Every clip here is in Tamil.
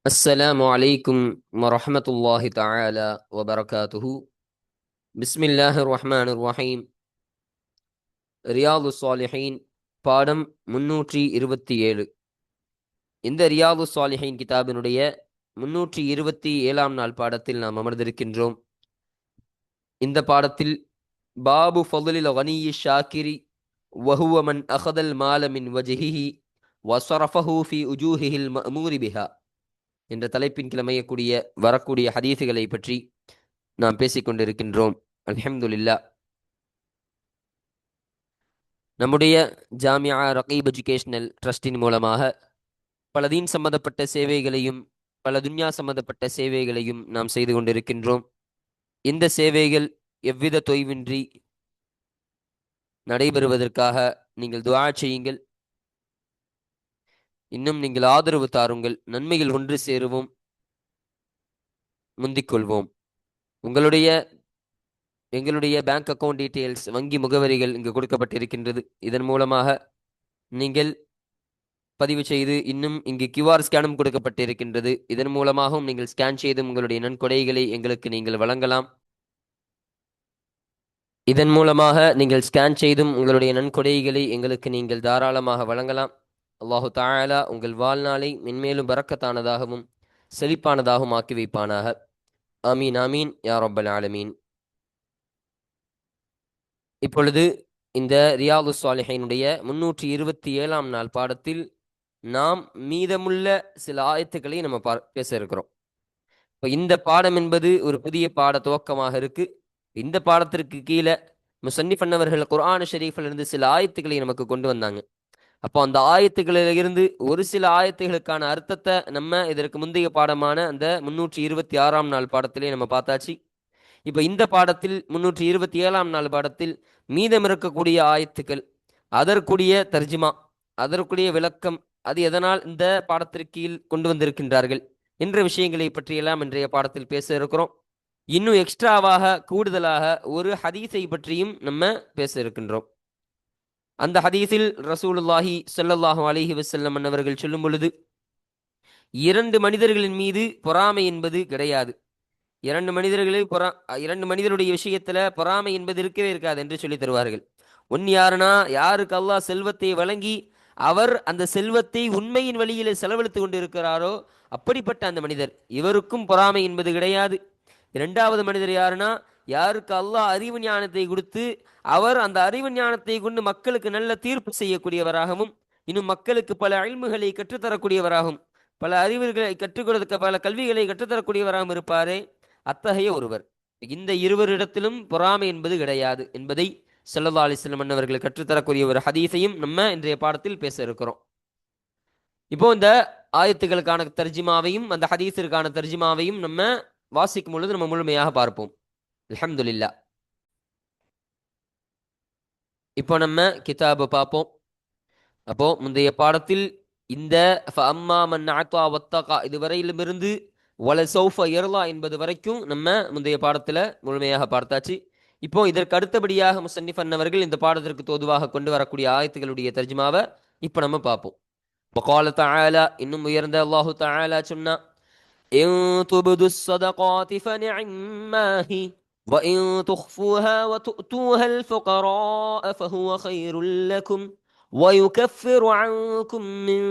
السلام عليكم ورحمة الله تعالى وبركاته. بسم الله الرحمن الرحيم. ரியாது சாலிஹீன் பாடம் 327. இந்த ரியாது சாலிஹீன் கிதாபினுடைய 327ஆம் நாள் பாடத்தில் நாம் அமர்ந்திருக்கின்றோம். இந்த பாடத்தில் பாபு ஃபதுலில் கனியி ஷாக்கிரி வஹுவ மன் அகதல் மால மின் வஜஹிஹி வஸரஃபஹு ஃபி உஜூஹிஹில் மஅமூரி பிஹா என்ற தலைப்பின் கீழ் அமையக்கூடிய வரக்கூடிய ஹதீஸுகளை பற்றி நாம் பேசிக்கொண்டிருக்கின்றோம். அல்ஹம்துலில்லாஹ். நம்முடைய ஜாமியா ரகீப் எஜுகேஷனல் ட்ரஸ்டின் மூலமாக பல தீன் சம்பந்தப்பட்ட சேவைகளையும் பல துன்யா சம்பந்தப்பட்ட சேவைகளையும் நாம் செய்து கொண்டிருக்கின்றோம். இந்த சேவைகள் எவ்வித தொய்வின்றி நடைபெறுவதற்காக நீங்கள் துஆ செய்யுங்கள். இன்னும் நீங்கள் ஆதரவு தாருங்கள். நன்மைகள் ஒன்று சேருவோம், முந்திக் கொள்வோம். எங்களுடைய பேங்க் அக்கவுண்ட் டீட்டெயில்ஸ், வங்கி முகவரிகள் இங்கு கொடுக்கப்பட்டிருக்கின்றது. இதன் மூலமாக நீங்கள் பதிவு செய்து, இன்னும் இங்கு கியூஆர் ஸ்கேனும் கொடுக்கப்பட்டிருக்கின்றது. இதன் மூலமாகவும் நீங்கள் ஸ்கேன் செய்து உங்களுடைய நன்கொடைகளை எங்களுக்கு நீங்கள் வழங்கலாம். இதன் மூலமாக நீங்கள் ஸ்கேன் செய்தும் உங்களுடைய நன்கொடைகளை எங்களுக்கு நீங்கள் தாராளமாக வழங்கலாம். அல்லாஹு தஆலா உங்கள் வாழ்நாளை மென்மேலும் பரக்கத்தானதாகவும் செழிப்பானதாகவும் ஆக்கி வைப்பானாக. ஆமீன் ஆமீன் யா ரப்பல் ஆலமீன். இப்பொழுது இந்த ரியாது சாலிஹீனுடைய 327ஆம் நாள் பாடத்தில் நாம் மீதமுள்ள சில ஆயத்துக்களை நம்ம பேச இருக்கிறோம். இப்போ இந்த பாடம் என்பது ஒரு புதிய பாட துவக்கமாக இருக்கு. இந்த பாடத்திற்கு கீழே முசன்னிஃப் அன்னவர்கள் குர்ஆன் ஷரீஃபில் இருந்து சில ஆயத்துக்களை நமக்கு கொண்டு வந்தாங்க. அப்போ அந்த ஆயத்துக்களில் இருந்து ஒரு சில ஆயத்துகளுக்கான அர்த்தத்தை நம்ம இதற்கு முந்தைய பாடமான அந்த 326ஆம் நாள் பாடத்திலே நம்ம பார்த்தாச்சு. இப்போ இந்த பாடத்தில் 327ஆம் நாள் பாடத்தில் மீதம் இருக்கக்கூடிய ஆயத்துக்கள், அதற்குரிய தர்ஜிமா, அதற்குரிய விளக்கம், அது எதனால் இந்த பாடத்திற்கு கீழ் கொண்டு வந்திருக்கின்றார்கள் என்ற விஷயங்களை பற்றியெல்லாம் இன்றைய பாடத்தில் பேச இருக்கிறோம். இன்னும் எக்ஸ்ட்ராவாக கூடுதலாக ஒரு ஹதீஸை பற்றியும் நம்ம பேச இருக்கின்றோம். அந்த ஹதீஸில் ரசூலுல்லாஹி ஸல்லல்லாஹு அலைஹி வஸல்லம் அவர்கள் சொல்லும் பொழுது, இரண்டு மனிதர்களின் மீது பொறாமை என்பது கிடையாது. இரண்டு மனிதருடைய விஷயத்துல பொறாமை என்பது இருக்கவே இருக்காது என்று சொல்லி தருவார்கள். ஒன்னு யாருன்னா, யாருக்கு அல்லாஹ் செல்வத்தை வழங்கி அவர் அந்த செல்வத்தை உண்மையின் வழியிலே செலவழித்து கொண்டு இருக்கிறாரோ அப்படிப்பட்ட அந்த மனிதர், இவருக்கும் பொறாமை என்பது கிடையாது. இரண்டாவது மனிதர் யாருன்னா, யாருக்கு அல்லாஹ் அறிவு ஞானத்தை கொடுத்து அவர் அந்த அறிவு ஞானத்தை கொண்டு மக்களுக்கு நல்ல தீர்ப்பு செய்யக்கூடியவராகவும், இன்னும் மக்களுக்கு பல இல்முகளை கற்றுத்தரக்கூடியவராகவும், பல அறிவுகளை கற்றுக் கொடுக்க, பல கல்விகளை கற்றுத்தரக்கூடியவராகவும் இருப்பாரே, அத்தகைய ஒருவர். இந்த இருவரிடத்திலும் பொறாமை என்பது கிடையாது என்பதை ஸல்லல்லாஹு அலைஹி வஸல்லம் அவர்கள் கற்றுத்தரக்கூடிய ஒரு ஹதீஸையும் நம்ம இன்றைய பாடத்தில் பேச இருக்கிறோம். இப்போ இந்த ஆயத்துகளுக்கான தர்ஜிமாவையும் அந்த ஹதீஸிற்கான தர்ஜிமாவையும் நம்ம வாசிக்கும் பொழுது நம்ம முழுமையாக பார்ப்போம். அல்ஹம்துலில்லாஹ். இப்போ நம்ம கிதாபை பார்ப்போம். அப்போ முந்தைய பாடத்தில் இந்த ஃபஅம்மா மன் அத்தா வத்தகா இதுவரையிலுமிருந்து வல சௌஃப யர்லா என்பது வரைக்கும் நம்ம முந்தைய பாடத்தில் முழுமையாக பார்த்தாச்சு. இப்போ இதற்கு அடுத்தபடியாக முசன்னிஃப் அன்னவர்கள் இந்த பாடத்திற்கு தோதுவாக கொண்டு வரக்கூடிய ஆயத்துகளுடைய தர்ஜுமாவை இப்போ நம்ம பார்ப்போம். வகால தஆலா, இன்னும் உயர்ந்த அல்லாஹு தஆலா சொன்னா, இன் துப்து ஸதகாத்தி ஃபனிஅம்மா ஹி وإن تخفوها وتؤتوها الفقراء فهو خير لكم ويكفر عنكم من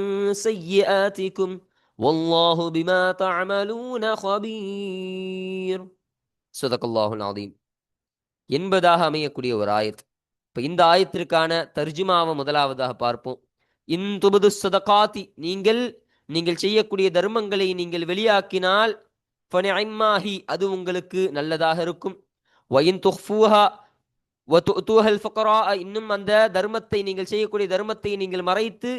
سيئاتكم والله بما تعملون خبير. صدق الله العظيم என்பதாக அமையக்கூடிய ஒரு ஆயத். இப்போ இந்த ஆயத்திற்கான தர்ஜுமாவை முதலாவதாக பார்ப்போம். இன் துபது சதகாத்தி, நீங்கள் செய்யக்கூடிய தர்மங்களை நீங்கள் வெளியாக்கினால் ஃபனிஅம்மாஹி அது உங்களுக்கு நல்லதாக இருக்கும். வயின் துஃபூஹா வதுஅத்துஹல் ஃபக்ரா, இன்னும் அந்த தர்மத்தை நீங்கள் செய்யக்கூடிய தர்மத்தை நீங்கள் மறைத்து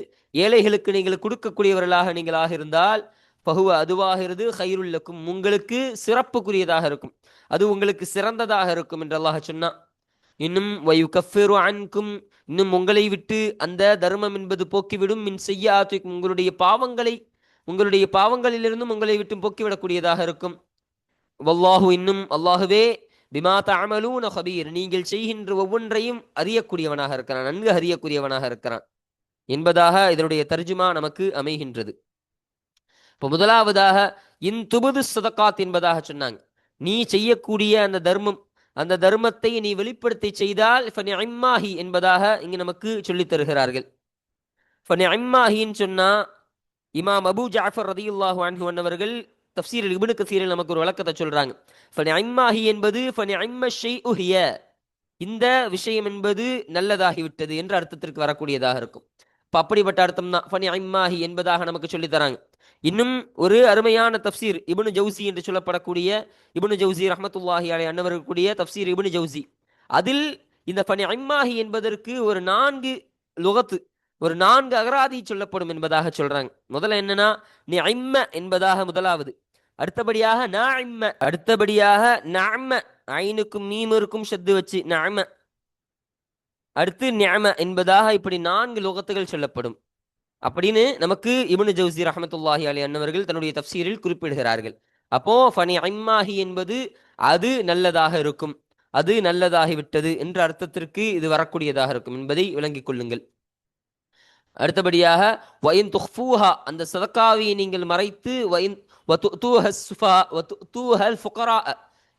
ஏழைகளுக்கு நீங்கள் கொடுக்கக்கூடியவர்களாக நீங்கள் ஆகிருந்தால் ஃபஹுவ அதுவாகிறது கைருல் லக்கும் உங்களுக்கு சிறப்புக்குரியதாக இருக்கும், அது உங்களுக்கு சிறந்ததாக இருக்கும் என்று அல்லாஹ் சொன்னான். இன்னும் வயுகஃபிரு அன்கும், இன்னும் உங்களை விட்டு அந்த தர்மம் என்பது போக்கிவிடும். மின் செய்யாத்திக்கும் உங்களுடைய பாவங்களிலிருந்தும் உங்களை விட்டு போக்கிவிடக்கூடியதாக இருக்கும். வல்லாஹு, இன்னும் அல்லாஹுவே பிமா தஅமலூன ஹபீர், நீங்கள் செய்கின்ற ஒவ்வொன்றையும் அறியக்கூடியவனாக இருக்கிறான், நன்கு அறியக்கூடியவனாக இருக்கிறான் என்பதாக இதனுடைய தர்ஜுமா நமக்கு அமைகின்றது. இப்போ முதலாவதாக இன் துபுது சதகாத் என்பதாக சொன்னாங்க. நீ செய்யக்கூடிய அந்த தர்மத்தை நீ வெளிப்படுத்தி செய்தால் ஃபனிஅம்மாஹி என்பதாக இங்கு நமக்கு சொல்லித் தருகிறார்கள். ஃபனிஅம்மாஹின்னு சொன்னா இமாம் அபு ஜாஃபர் ரதியுல்லாஹு அன்ஹு அன்னவர்கள் தஃப்சீரில் இப்னு கஸீரில் நமக்கு ஒரு விளக்கத்தை சொல்றாங்க. ஃபனிஅம்மாஹி என்பது ஃபனிஅம்ம ஷைஉ ஹிய, இந்த விஷயம் என்பது நல்லதாகிவிட்டது என்ற அர்த்தத்திற்கு வரக்கூடியதாக இருக்கும். இப்போ அப்படிப்பட்ட அர்த்தம் தான் ஃபனிஅம்மாஹி என்பதாக நமக்கு சொல்லித் தராங்க. இன்னும் ஒரு அருமையான தஃப்சீர் இப்னு ஜவுசி என்று சொல்லப்படக்கூடிய இப்னு ஜவுசி ரஹ்மத்துல்லாஹி அலைஹி அன்னவர்களுடைய தஃப்சீர் இப்னு ஜவுசி, அதில் இந்த ஃபனிஅம்மாஹி என்பதற்கு ஒரு 4 லுகத்து, ஒரு 4 அகராதி சொல்லப்படும் என்பதாக சொல்றாங்க. முதல்ல என்னன்னா நிஅம்ம என்பதாக முதலாவது, அடுத்தபடியாக நாஇம்ம, அடுத்தபடியாக நஅம்ம, ஐனுக்கும் மீமிற்கும் ஷத்து வச்சு நஅம்ம, அடுத்து நிஅம என்பதாக இப்படி 4 லுகத்துகள் சொல்லப்படும் அப்படின்னு நமக்கு இப்னு ஜவுசி ரஹ்மத்துல்லாஹி அலைஹி அன்னவர்கள் தன்னுடைய தஃப்சீரில் குறிப்பிடுகிறார்கள். அப்போ ஃபனிஅம்மாஹி என்பது அது நல்லதாக இருக்கும், அது நல்லதாகிவிட்டது என்ற அர்த்தத்திற்கு இது வரக்கூடியதாக இருக்கும் என்பதை விளங்கிக் கொள்ளுங்கள். அடுத்தபடியாக வயின் துஃபூஹா, அந்த சதக்காவை நீங்கள் மறைத்து, வயின்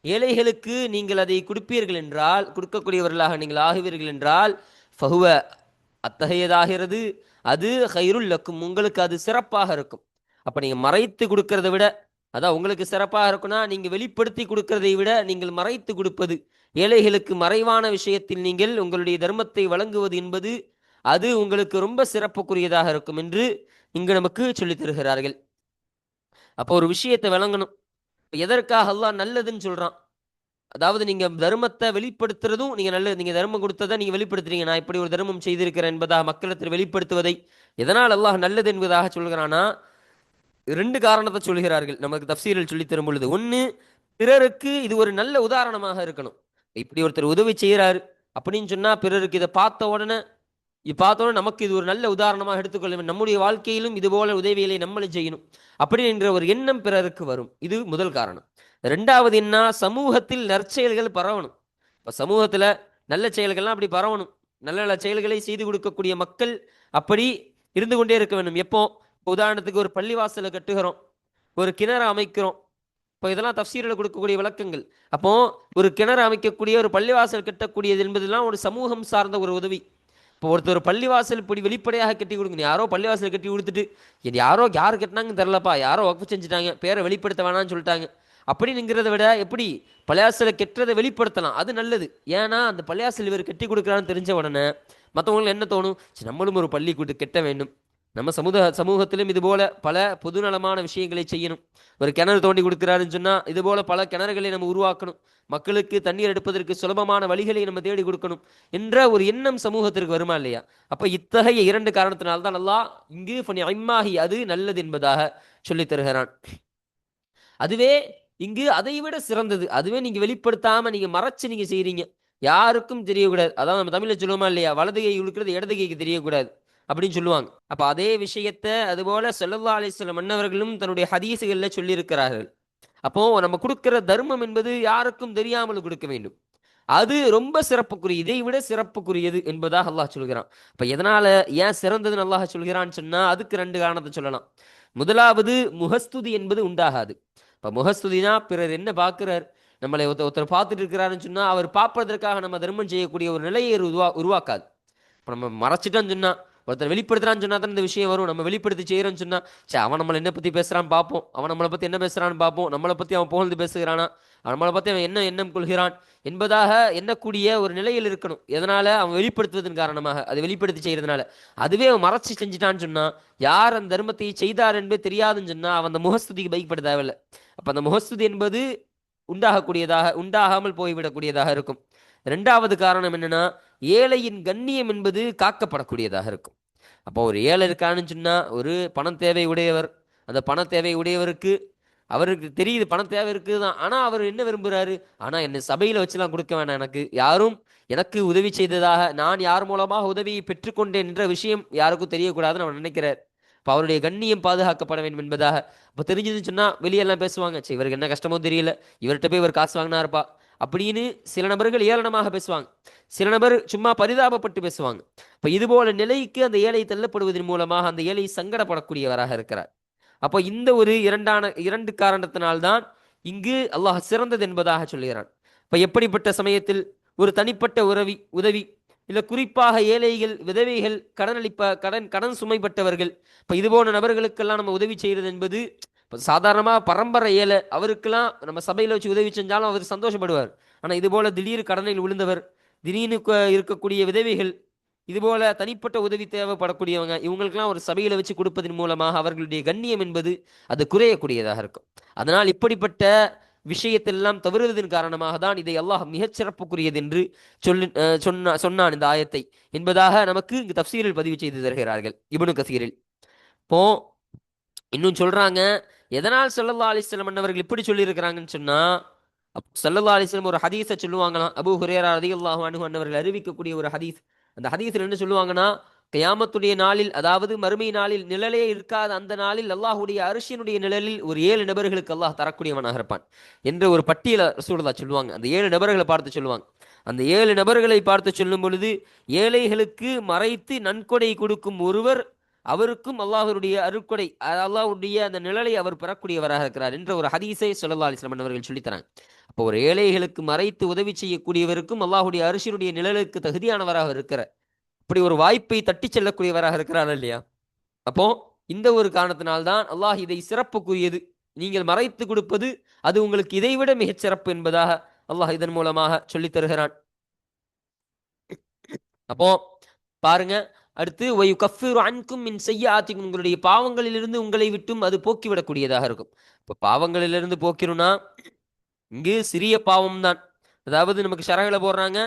ஏழைகளுக்கு நீங்கள் அதை கொடுப்பீர்கள் என்றால், கொடுக்கக்கூடியவர்களாக நீங்கள் ஆகுவீர்கள் என்றால், ஃபஹுவ, அத்தகையதாகிறது, அது ஹைருல் லக்கும், உங்களுக்கு அது சிறப்பாக இருக்கும். அப்ப நீங்க மறைத்து கொடுக்கறத விட, அதான் உங்களுக்கு சிறப்பாக இருக்கும்னா நீங்க வெளிப்படுத்தி கொடுக்கறதை விட நீங்கள் மறைத்து கொடுப்பது, ஏழைகளுக்கு மறைவான விஷயத்தில் நீங்கள் உங்களுடைய தர்மத்தை வழங்குவது என்பது அது உங்களுக்கு ரொம்ப சிறப்புக்குரியதாக இருக்கும் என்று இங்கு நமக்கு சொல்லித் தருகிறார்கள். அப்போ ஒரு விஷயத்தை விளங்கணும், எதற்காக அல்லாஹ் நல்லதுன்னு சொல்றான். அதாவது நீங்க தர்மத்தை வெளிப்படுத்துறதும், நீங்க தர்மம் கொடுத்ததை நீங்க வெளிப்படுத்துறீங்க, நான் இப்படி ஒரு தர்மம் செய்திருக்கிறேன் என்பதாக மக்களிடத்தில் வெளிப்படுத்துவதை எதனால் அல்லாஹ் நல்லது என்பதாக சொல்கிறானா, 2 காரணத்தை சொல்கிறார்கள் நமக்கு தஃப்சீரில் சொல்லித் தரும் பொழுது. ஒன்று, பிறருக்கு இது ஒரு நல்ல உதாரணமாக இருக்கணும். இப்படி ஒருத்தர் உதவி செய்கிறாரு அப்படின்னு சொன்னா பிறருக்கு இதை பார்த்த உடனே நமக்கு இது ஒரு நல்ல உதாரணமாக எடுத்துக்கொள்ள வேண்டும், நம்முடைய வாழ்க்கையிலும் இது போல உதவிகளை நம்மளும் செய்யணும் அப்படின்ற ஒரு எண்ணம் பிறருக்கு வரும். இது முதல் காரணம். 2வது என்ன, சமூகத்தில் நற்செயல்கள் பரவணும். இப்போ சமூகத்தில் நல்ல செயல்கள்லாம் அப்படி பரவணும், நல்ல நல்ல செயல்களை செய்து கொடுக்கக்கூடிய மக்கள் அப்படி இருந்து கொண்டே இருக்க வேண்டும். எப்போ உதாரணத்துக்கு ஒரு பள்ளிவாசலை கட்டுகிறோம், ஒரு கிணறு அமைக்கிறோம், இப்போ இதெல்லாம் தஃப்சீரில் கொடுக்கக்கூடிய விளக்கங்கள். அப்போ ஒரு கிணறு அமைக்கக்கூடிய, ஒரு பள்ளிவாசல் கட்டக்கூடியது என்பதெல்லாம் ஒரு சமூகம் சார்ந்த ஒரு உதவி. இப்போ ஒருத்தர் பள்ளிவாசல் இப்படி வெளிப்படையாக கட்டி கொடுங்க, யாரோ பள்ளிவாசல் கட்டி கொடுத்துட்டு யார் கட்டினாங்கன்னு தெரிலப்பா, யாரோ வக்ஃப் செஞ்சுட்டாங்க, பேரை வெளிப்படுத்த வேணாம்னு சொல்லிட்டாங்க அப்படிங்கிறத விட எப்படி பள்ளிவாசலை கெட்டுறதை வெளிப்படுத்தலாம், அது நல்லது. ஏன்னா அந்த பள்ளிவாசல் இவர் கட்டி கொடுக்குறான்னு தெரிஞ்ச உடனே மற்றவங்களுக்கு என்ன தோணும், நம்மளும் ஒரு பள்ளி கூட்டு கெட்ட வேண்டும், நம்ம சமூகத்திலும் இது போல பல பொதுநலமான விஷயங்களை செய்யணும். ஒரு கிணறு தோண்டி கொடுக்குறாருன்னு சொன்னால் இது போல பல கிணறுகளை நம்ம உருவாக்கணும், மக்களுக்கு தண்ணீர் எடுப்பதற்கு சுலபமான வழிகளை நம்ம தேடி கொடுக்கணும் என்ற ஒரு எண்ணம் சமூகத்திற்கு வருமா இல்லையா? அப்ப இத்தகைய 2 காரணத்தினால்தான் அல்லாஹ் இங்கு ஃபனிஅம்மாஹி, அது நல்லது என்பதாக சொல்லித் தருகிறான். அதுவே இங்கு அதை விட சிறந்தது, அதுவே நீங்க வெளிப்படுத்தாம நீங்க மறைச்சு நீங்க செய்றீங்க, யாருக்கும் தெரியக்கூடாது. அதான் நம்ம தமிழ்ல சொல்லுவோமா இல்லையா, வலது கை உழுக்கிறது இடது கைக்கு தெரியக்கூடாது அப்படின்னு சொல்லுவாங்க. அப்ப அதே விஷயத்தை அதுபோல ஸல்லல்லாஹு அலைஹி வஸல்லம் மன்னவர்களும் தன்னுடைய ஹதீஸுகள்ல சொல்லியிருக்கிறார்கள். அப்போ நம்ம கொடுக்கிற தர்மம் என்பது யாருக்கும் தெரியாமல் கொடுக்க வேண்டும், அது ரொம்ப சிறப்புக்குரிய, இதை விட சிறப்புக்குரியது என்பதாக அல்லாஹ் சொல்கிறான். அப்ப எதனால ஏன் சிறந்ததுன்னு அல்லாஹ் சொல்கிறான்னு சொன்னா அதுக்கு 2 காரணத்தை சொல்லலாம். முதலாவது, முகஸ்துதி என்பது உண்டாகாது. இப்ப முகஸ்துதினா பிறர் என்ன பார்க்கிறார், நம்மளை ஒருத்தர் பார்த்துட்டு இருக்கிறாருன்னு சொன்னா அவர் பார்ப்பதற்காக நம்ம தர்மம் செய்யக்கூடிய ஒரு நிலையை உருவாக்காது. இப்போ நம்ம மறைச்சிட்டோன்னு சொன்னா, ஒருத்தர் வெளிப்படுத்துறான்னு சொன்னா தான் இந்த விஷயம் வரும். நம்ம வெளிப்படுத்தி செய்யறோம்னு சொன்னா, சரி அவன் நம்மளை என்ன பத்தி பேசுறான்னு பார்ப்போம், அவன் நம்மளை பத்தி என்ன பேசுறான்னு பார்ப்போம், நம்மளை பத்தி அவன் புகழ்ந்து பேசுகிறானா, நம்மளை பத்தி அவன் என்ன எண்ணம் கொள்கிறான் என்பதாக எண்ணக்கூடிய ஒரு நிலையில் இருக்கணும். எதனால, அவன் வெளிப்படுத்துவதன் காரணமாக, அதை வெளிப்படுத்தி செய்யறதுனால. அதுவே அவன் மறைச்சு செஞ்சுட்டான்னு சொன்னா, யார் அந்த தர்மத்தை செய்தார் என்பது தெரியாதுன்னு சொன்னா அவன் அந்த முகஸ்துதிக்கு பைக்கப்பட தேவையில்லை. அப்ப அந்த முகஸ்துதி என்பது உண்டாகாமல் போய்விடக்கூடியதாக இருக்கும். 2வது காரணம் என்னன்னா, ஏழையின் கண்ணியம் என்பது காக்கப்படக்கூடியதாக இருக்கும். அப்போ ஒரு ஏழை இருக்கான்னு சொன்னா, ஒரு பணம் தேவை உடையவர், அந்த பண தேவை உடையவருக்கு அவருக்கு தெரியுது பணம் தேவை இருக்குதுதான், ஆனா அவர் என்ன விரும்புறாரு, ஆனா என்னை சபையில வச்சுலாம் கொடுக்க வேணாம், எனக்கு உதவி செய்ததாக, நான் யார் மூலமாக உதவியை பெற்றுக்கொண்டேன் என்ற விஷயம் யாருக்கும் தெரியக்கூடாதுன்னு அவர் நினைக்கிறார். இப்போ அவருடைய கண்ணியம் பாதுகாக்கப்பட வேண்டும் என்பதாக. இப்போ தெரிஞ்சதுன்னு சொன்னா வெளியெல்லாம் பேசுவாங்க, சரி இவருக்கு என்ன கஷ்டமோ தெரியல, இவர்கிட்ட போய் இவர் காசு வாங்கினா இருப்பா அப்படின்னு சில நபர்கள் ஏளனமாக பேசுவாங்க, சில நபர் சும்மா பரிதாபப்பட்டு பேசுவாங்க. இப்போ இதுபோல நிலைக்கு அந்த ஏழை தள்ளப்படுவதன் மூலமாக அந்த ஏழை சங்கடப்படக்கூடியவராக இருக்கிறார். அப்போ இந்த ஒரு இரண்டு காரணத்தினால்தான் இங்கு அல்லாஹ் சிறந்தது என்பதாக சொல்கிறான். இப்ப எப்படிப்பட்ட சமயத்தில் ஒரு தனிப்பட்ட உதவி இல்ல குறிப்பாக ஏழைகள், விதவைகள், கடன் சுமைப்பட்டவர்கள், இப்ப இது போன்ற நபர்களுக்கெல்லாம் நம்ம உதவி செய்யறது என்பது சாதாரணமா பரம்பரை ஏழை அவருக்கெல்லாம் நம்ம சபையில வச்சு உதவி செஞ்சாலும் அவர் சந்தோஷப்படுவார். ஆனா இது போல திடீர் கடனில் விழுந்தவர், திடீர்னு இருக்கக்கூடிய விதவைகள், இதுபோல தனிப்பட்ட உதவி தேவைப்படக்கூடியவங்க, இவங்களுக்கெல்லாம் ஒரு சபையில வச்சு கொடுப்பதன் மூலமாக அவர்களுடைய கண்ணியம் என்பது அது குறையக்கூடியதாக இருக்கும். அதனால் இப்படிப்பட்ட விஷயத்தெல்லாம் தவறுவதன் காரணமாக தான் இதை அல்லாஹ் மிகச் சிறப்புக்குரியது என்று சொன்னான் இந்த ஆயத்தை என்பதாக நமக்கு இங்கு தப்சீரில் பதிவு செய்து தருகிறார்கள் இப்னு கசீரில். இப்போ இன்னும் சொல்றாங்க, எதனால் ஸல்லல்லாஹு அலைஹி வஸல்லம் அவர்கள் இப்படி சொல்லி இருக்கிறாங்கன்னு சொன்னா, ஸல்லல்லாஹு அலைஹி வஸல்லம் ஒரு ஹதீஸை சொல்லுவாங்களாம். அபூ ஹுரைரா ரலியல்லாஹு அன்ஹு அவர்கள் அறிவிக்கக்கூடிய ஒரு ஹதீஸ். அந்த ஹதீஸ்ல என்ன சொல்லுவாங்கன்னா, கியாமத்துடைய நாளில், அதாவது மறுமை நாளில், நிழலே இருக்காத அந்த நாளில் அல்லாஹ்வுடைய அரிசியினுடைய நிழலில் ஒரு 7 நபர்களுக்கு அல்லாஹ் தரக்கூடியவனாக இருப்பான் என்ற ஒரு பட்டியலை ரசூலுல்லாஹ் சொல்லுவாங்க. அந்த 7 நபர்களை பார்த்து சொல்லுவாங்க. அந்த 7 நபர்களை பார்த்து சொல்லும் பொழுது, ஏழைகளுக்கு மறைத்து நன்கொடை கொடுக்கும் ஒருவர், அவருக்கும் அல்லாஹ்வுடைய அருட்கொடை, அல்லாஹ்வுடைய அந்த நிழலை அவர் பெறக்கூடியவராக இருக்கிறார் என்ற ஒரு ஹதீஸை ஸல்லல்லாஹு அலைஹி வஸல்லம் அவர்கள் சொல்லித்தராங்க. அப்போ ஒரு ஏழைகளுக்கு மறைத்து உதவி செய்யக்கூடியவருக்கும் அல்லாஹ்வுடைய அரிசியினுடைய நிழலுக்கு தகுதியானவராக இருக்கிறார். இப்படி ஒரு வாய்ப்பை தட்டி செல்லக்கூடியவராக இருக்கிறார் இல்லையா? அப்போ இந்த ஒரு காரணத்தினால்தான் அல்லாஹ் இதை சிறப்புக்குரியது, நீங்கள் மறைத்து கொடுப்பது அது உங்களுக்கு இதைவிட மிகச் சிறப்பு என்பதாக அல்லாஹ் இதன் மூலமாக சொல்லித் தருகிறான். அப்போ பாருங்க, அடுத்து வயுகஃபிரு அன்கும் மின் செய்யாத்திக்கும், உங்களுடைய பாவங்களிலிருந்து உங்களை விட்டும் அது போக்கிவிடக்கூடியதாக இருக்கும். இப்போ பாவங்களிலிருந்து போக்கிரும்னா இங்கு சிறிய பாவம் தான். அதாவது நமக்கு ஷரஹ்ல போடுறாங்க,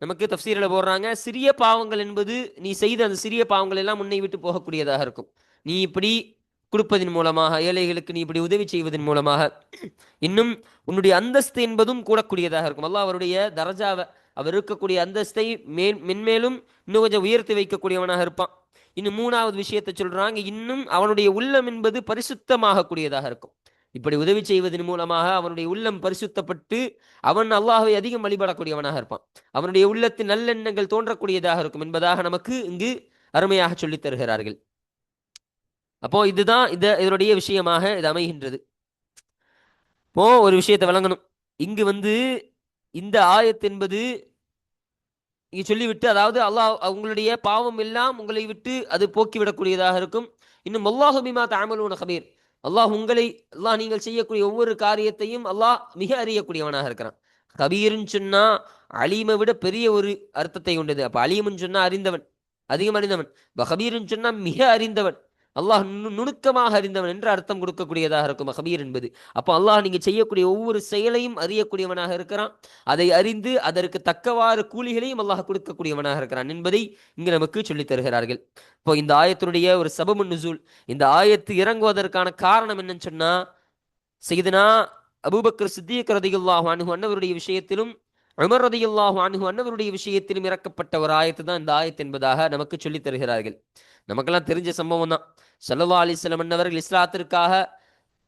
நமக்கு தஃப்சீர்ல போடுறாங்க, சிறிய பாவங்கள் என்பது நீ செய்த அந்த சிறிய பாவங்கள் எல்லாம் உன்னை விட்டு போகக்கூடியதாக இருக்கும். நீ இப்படி கொடுப்பதன் மூலமாக, ஏழைகளுக்கு நீ இப்படி உதவி செய்வதன் மூலமாக இன்னும் உன்னுடைய அந்தஸ்து என்பதும் கூடக்கூடியதாக இருக்கும். அல்லாஹ் அவருடைய தரஜாவை, அவர் இருக்கக்கூடிய அந்தஸ்தை மென்மேலும் இன்னும் கொஞ்சம் உயர்த்தி வைக்கக்கூடியவனாக இருப்பான். இன்னும் 3வது விஷயத்தை சொல்றாங்க, இன்னும் அவனுடைய உள்ளம் என்பது பரிசுத்தமாக கூடியதாக இருக்கும். இப்படி உதவி செய்வதன் மூலமாக அவனுடைய உள்ளம் பரிசுத்தப்பட்டு அவன் அல்லாஹ்வை அதிகம் வழிபடக்கூடியவனாக இருப்பான். அவனுடைய உள்ளத்தின் நல்லெண்ணங்கள் தோன்றக்கூடியதாக இருக்கும் என்பதாக நமக்கு இங்கு அருமையாக சொல்லித் தருகிறார்கள். அப்போ இதுதான் இதனுடைய விஷயமாக இது அமைகின்றது. இப்போ ஒரு விஷயத்தை விளங்கணும். இங்கு இந்த ஆயத் என்பது இங்க சொல்லிவிட்டு, அதாவது அல்லாஹ் அவங்களுடைய பாவம் எல்லாம் உங்களை விட்டு அது போக்கிவிடக்கூடியதாக இருக்கும். இன்னும் அல்லாஹு பிமா தஅமலூன கபீர், அல்லாஹ் நீங்கள் செய்யக்கூடிய ஒவ்வொரு காரியத்தையும் அல்லாஹ் மிக அறியக்கூடியவனாக இருக்கிறான். கபீர்னு சொன்னா அலீமை விட பெரிய ஒரு அர்த்தத்தை கொண்டது. அப்ப அலீம்னு சொன்னா அறிந்தவன், அதிகம் அறிந்தவன். கபீர்னு சொன்னா மிக அறிந்தவன், அல்லாஹ் நுணுக்கமாக அறிந்தவன் என்று அர்த்தம் கொடுக்கக்கூடியதாக இருக்கும் கபீர் என்பது. அப்போ அல்லாஹ் நீங்க செய்யக்கூடிய ஒவ்வொரு செயலையும் அறியக்கூடியவனாக இருக்கிறான். அதை அறிந்து அதற்கு தக்கவாறு கூலிகளையும் அல்லாஹ் கொடுக்கக்கூடியவனாக இருக்கிறான் என்பதை இங்கு நமக்கு சொல்லித் தருகிறார்கள். இப்போ இந்த ஆயத்தினுடைய ஒரு சபபுன் நுசூல், இந்த ஆயத்து இறங்குவதற்கான காரணம் என்னன்னு சொன்னா, சையதுனா அபூபக்கர் சித்திக் ரலியல்லாஹு அன்ஹு அன்னவருடைய விஷயத்திலும், உமர் ரலியல்லாஹு அன்ஹு அன்னவருடைய விஷயத்திலும் இறக்கப்பட்ட ஒரு ஆயத்து தான் இந்த ஆயத்து என்பதாக நமக்கு சொல்லித் தருகிறார்கள். நமக்கெல்லாம் தெரிஞ்ச சம்பவம் தான். ஸல்லல்லாஹு அலைஹி வஸல்லம் அன்னவர்கள் இஸ்லாத்திற்காக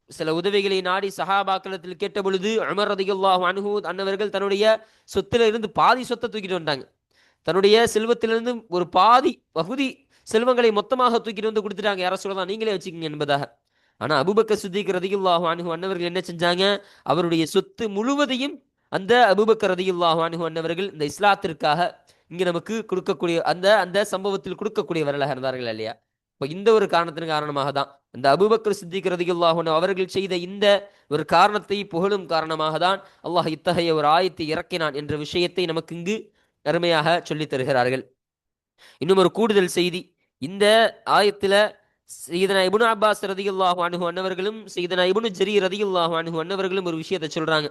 சில உதவிகளை நாடி சஹாபாக்களத்தில் கேட்ட பொழுது, உமர் ரலியல்லாஹு அன்ஹு அன்னவர்கள் தன்னுடைய சொத்துல இருந்து பாதி சொத்தை தூக்கிட்டு வந்தாங்க. தன்னுடைய செல்வத்திலிருந்து ஒரு பாதி பகுதி செல்வங்களை மொத்தமாக தூக்கிட்டு வந்து கொடுத்துட்டாங்க. யார சொல்லலாம், நீங்களே வச்சுக்கோங்க என்பதாக. ஆனா அபூபக்கர் சித்திக் ரலியல்லாஹு அன்ஹு அன்னவர்கள் என்ன செஞ்சாங்க, அவருடைய சொத்து முழுவதையும் அந்த அபூபக்கர் ரலியல்லாஹு அன்ஹு அன்னவர்கள் இந்த இஸ்லாத்திற்காக இங்க நமக்கு கொடுக்கக்கூடிய அந்த சம்பவத்தில் கொடுக்கக்கூடியவர்களாக இருந்தார்கள் இல்லையா? இப்போ இந்த ஒரு காரணத்தின் காரணமாக தான் இந்த அபூபக்கர் சித்திக் ரலியல்லாஹு அன்ஹு அவர்கள் செய்த இந்த ஒரு காரணத்தை புகழும் காரணமாக தான் அல்லாஹ் இத்தகைய ஒரு ஆயத்தை இறக்கினான் என்ற விஷயத்தை நமக்கு இங்கு அருமையாக சொல்லித் தருகிறார்கள். இன்னும் ஒரு கூடுதல் செய்தி, இந்த ஆயத்துல சையதுனா இப்னு அப்பாஸ் ரலியல்லாஹு அன்ஹு அன்னவர்களும் சையதுனா இப்னு ஜரீர் ரலியல்லாஹு அன்ஹு அன்னவர்களும் ஒரு விஷயத்தை சொல்றாங்க.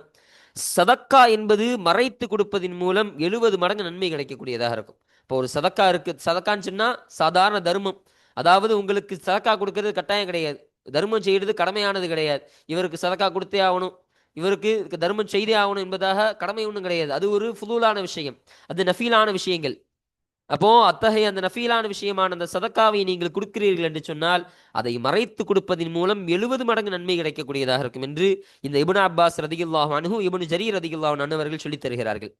சதக்கா என்பது மறைத்து கொடுப்பதின் மூலம் 70 மடங்கு நன்மை கிடைக்கக்கூடியதாக இருக்கும். இப்போ ஒரு சதக்கா இருக்கு, சதக்கான்னு சொன்னா சாதாரண தர்மம். அதாவது உங்களுக்கு சதக்கா கொடுக்கறது கட்டாயம் கிடையாது, தர்மம் செய்யறது கடமையானது கிடையாது. இவருக்கு சதக்கா கொடுத்தே ஆகணும், இவருக்கு தர்மம் செய்தே ஆகணும் என்பதாக கடமை ஒன்றும் கிடையாது. அது ஒரு ஃபுதூலான விஷயம், அது நஃபீலான விஷயங்கள். அப்போ அத்தகைய அந்த நஃபீலான விஷயமான அந்த சதக்காவை நீங்கள் கொடுக்கிறீர்கள் என்று சொன்னால் அதை மறைத்து கொடுப்பதன் மூலம் 70 மடங்கு நன்மை கிடைக்கக்கூடியதாக இருக்கும் என்று இந்த இப்னு அப்பாஸ் ரலியல்லாஹு அன்ஹு, இப்னு ஜரீர் ரலியல்லாஹு அன்ஹு அவர்கள் சொல்லித் தருகிறார்கள்.